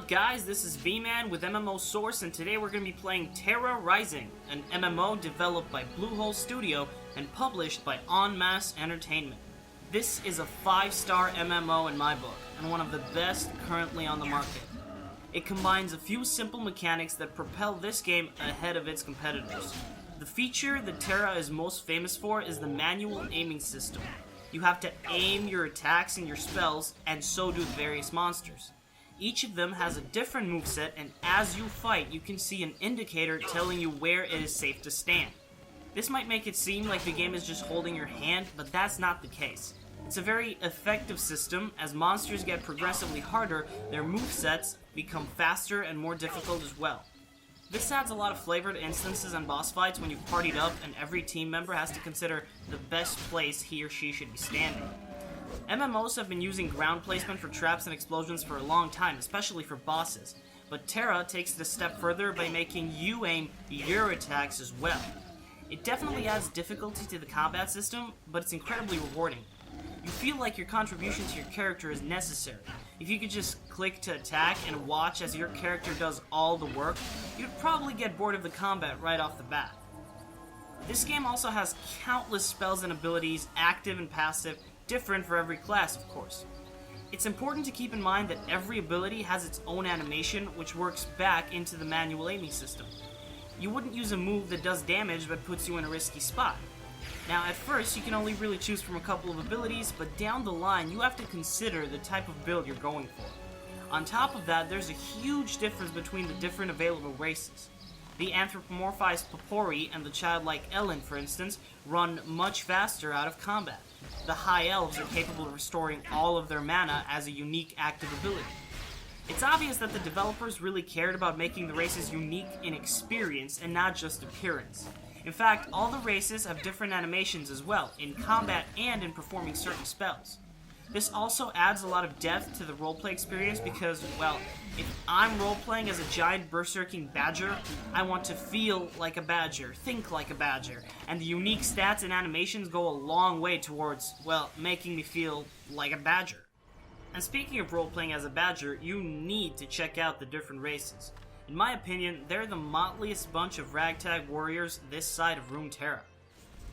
up guys, this is V-Man with MMO Source, and today we're going to be playing Tera Rising, an MMO developed by Bluehole Studio and published by En Masse Entertainment. This is a 5-star MMO in my book, and one of the best currently on the market. It combines a few simple mechanics that propel this game ahead of its competitors. The feature that Tera is most famous for is the manual aiming system. You have to aim your attacks and your spells, and so do the various monsters. Each of them has a different moveset, and as you fight, you can see an indicator telling you where it is safe to stand. This might make it seem like the game is just holding your hand, but that's not the case. It's a very effective system. As monsters get progressively harder, their movesets become faster and more difficult as well. This adds a lot of flavor to instances and boss fights when you've partied up and every team member has to consider the best place he or she should be standing. MMOs have been using ground placement for traps and explosions for a long time, especially for bosses, but Tera takes it a step further by making you aim your attacks as well. It definitely adds difficulty to the combat system, but it's incredibly rewarding. You feel like your contribution to your character is necessary. If you could just click to attack and watch as your character does all the work, you'd probably get bored of the combat right off the bat. This game also has countless spells and abilities, active and passive, different for every class, of course. It's important to keep in mind that every ability has its own animation, which works back into the manual aiming system. You wouldn't use a move that does damage but puts you in a risky spot. Now, at first, you can only really choose from a couple of abilities, but down the line, you have to consider the type of build you're going for. On top of that, there's a huge difference between the different available races. The anthropomorphized Popori and the childlike Ellen, for instance, run much faster out of combat. The High Elves are capable of restoring all of their mana as a unique active ability. It's obvious that the developers really cared about making the races unique in experience and not just appearance. In fact, all the races have different animations as well, in combat and in performing certain spells. This also adds a lot of depth to the roleplay experience because, well, if I'm roleplaying as a giant berserking badger, I want to feel like a badger, think like a badger, and the unique stats and animations go a long way towards, well, making me feel like a badger. And speaking of roleplaying as a badger, you need to check out the different races. In my opinion, they're the motliest bunch of ragtag warriors this side of Runeterra.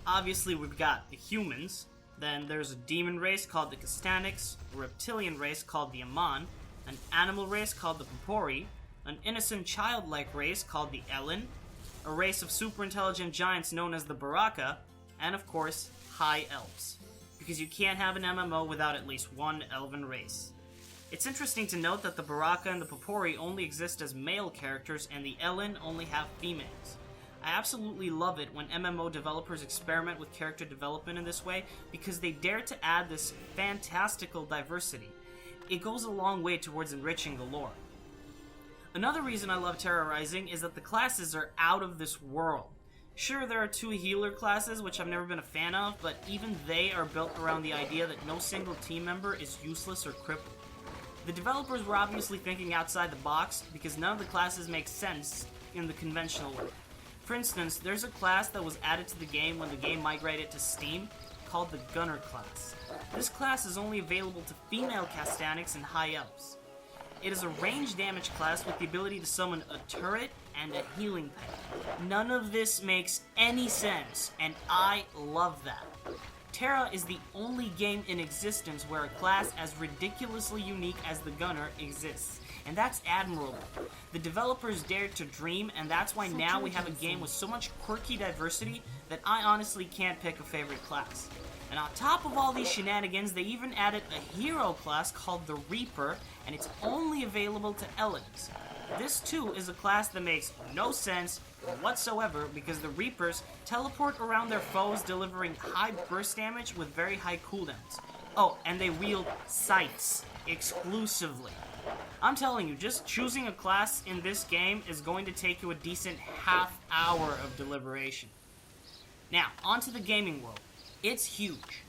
Obviously, we've got the humans. Then there's a demon race called the Castanics, a reptilian race called the Aman, an animal race called the Popori, an innocent childlike race called the Ellen, a race of super intelligent giants known as the Baraka, and of course, High Elves. Because you can't have an MMO without at least one elven race. It's interesting to note that the Baraka and the Popori only exist as male characters and the Ellen only have females. I absolutely love it when MMO developers experiment with character development in this way because they dare to add this fantastical diversity. It goes a long way towards enriching the lore. Another reason I love Tera Rising is that the classes are out of this world. Sure, there are 2 healer classes, which I've never been a fan of, but even they are built around the idea that no single team member is useless or crippled. The developers were obviously thinking outside the box because none of the classes make sense in the conventional way. For instance, there's a class that was added to the game when the game migrated to Steam, called the Gunner class. This class is only available to female Castanics and High Elves. It is a range damage class with the ability to summon a turret and a healing pad. None of this makes any sense, and I love that. Tera is the only game in existence where a class as ridiculously unique as the Gunner exists. And that's admirable. The developers dared to dream, and that's why now we have a game with so much quirky diversity that I honestly can't pick a favorite class. And on top of all these shenanigans, they even added a hero class called the Reaper, and it's only available to Ellens. This too is a class that makes no sense whatsoever because the Reapers teleport around their foes, delivering high burst damage with very high cooldowns. Oh, and they wield scythes exclusively. I'm telling you, just choosing a class in this game is going to take you a decent half hour of deliberation. Now, onto the gaming world. It's huge.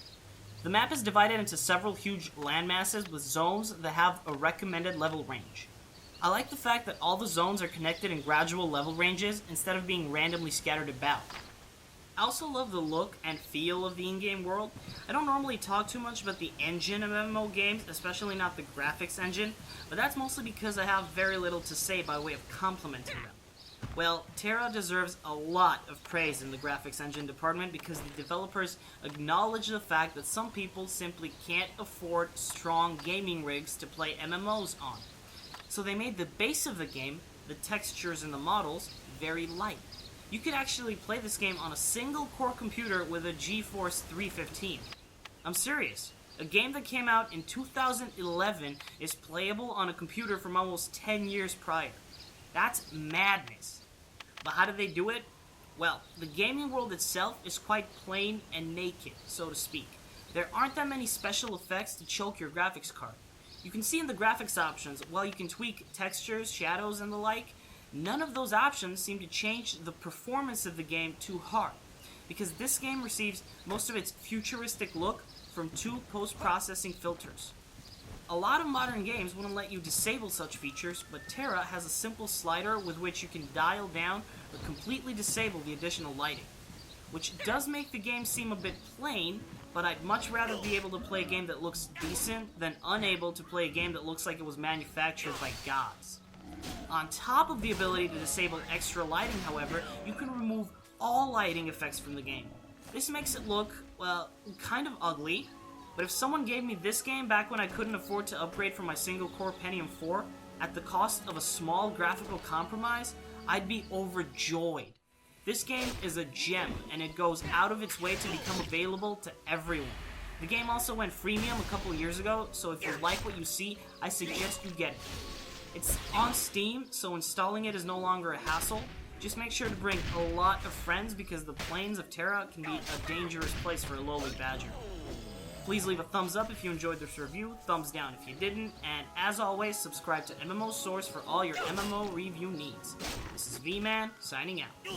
The map is divided into several huge landmasses with zones that have a recommended level range. I like the fact that all the zones are connected in gradual level ranges instead of being randomly scattered about. I also love the look and feel of the in-game world. I don't normally talk too much about the engine of MMO games, especially not the graphics engine, but that's mostly because I have very little to say by way of complimenting them. Well, Tera deserves a lot of praise in the graphics engine department because the developers acknowledge the fact that some people simply can't afford strong gaming rigs to play MMOs on. So they made the base of the game, the textures and the models, very light. You could actually play this game on a single core computer with a GeForce 315. I'm serious. A game that came out in 2011 is playable on a computer from almost 10 years prior. That's madness. But how did they do it? Well, the gaming world itself is quite plain and naked, so to speak. There aren't that many special effects to choke your graphics card. You can see in the graphics options, while you can tweak textures, shadows, and the like, none of those options seem to change the performance of the game too hard, because this game receives most of its futuristic look from 2 post-processing filters. A lot of modern games wouldn't let you disable such features, but Tera has a simple slider with which you can dial down or completely disable the additional lighting, which does make the game seem a bit plain, but I'd much rather be able to play a game that looks decent than unable to play a game that looks like it was manufactured by gods. On top of the ability to disable extra lighting, however, you can remove all lighting effects from the game. This makes it look, well, kind of ugly, but if someone gave me this game back when I couldn't afford to upgrade from my single-core Pentium 4 at the cost of a small graphical compromise, I'd be overjoyed. This game is a gem, and it goes out of its way to become available to everyone. The game also went freemium a couple years ago, so if you like what you see, I suggest you get it. It's on Steam, so installing it is no longer a hassle. Just make sure to bring a lot of friends because the plains of Tera can be a dangerous place for a lowly badger. Please leave a thumbs up if you enjoyed this review, thumbs down if you didn't, and as always, subscribe to MMO Source for all your MMO review needs. This is V-Man, signing out.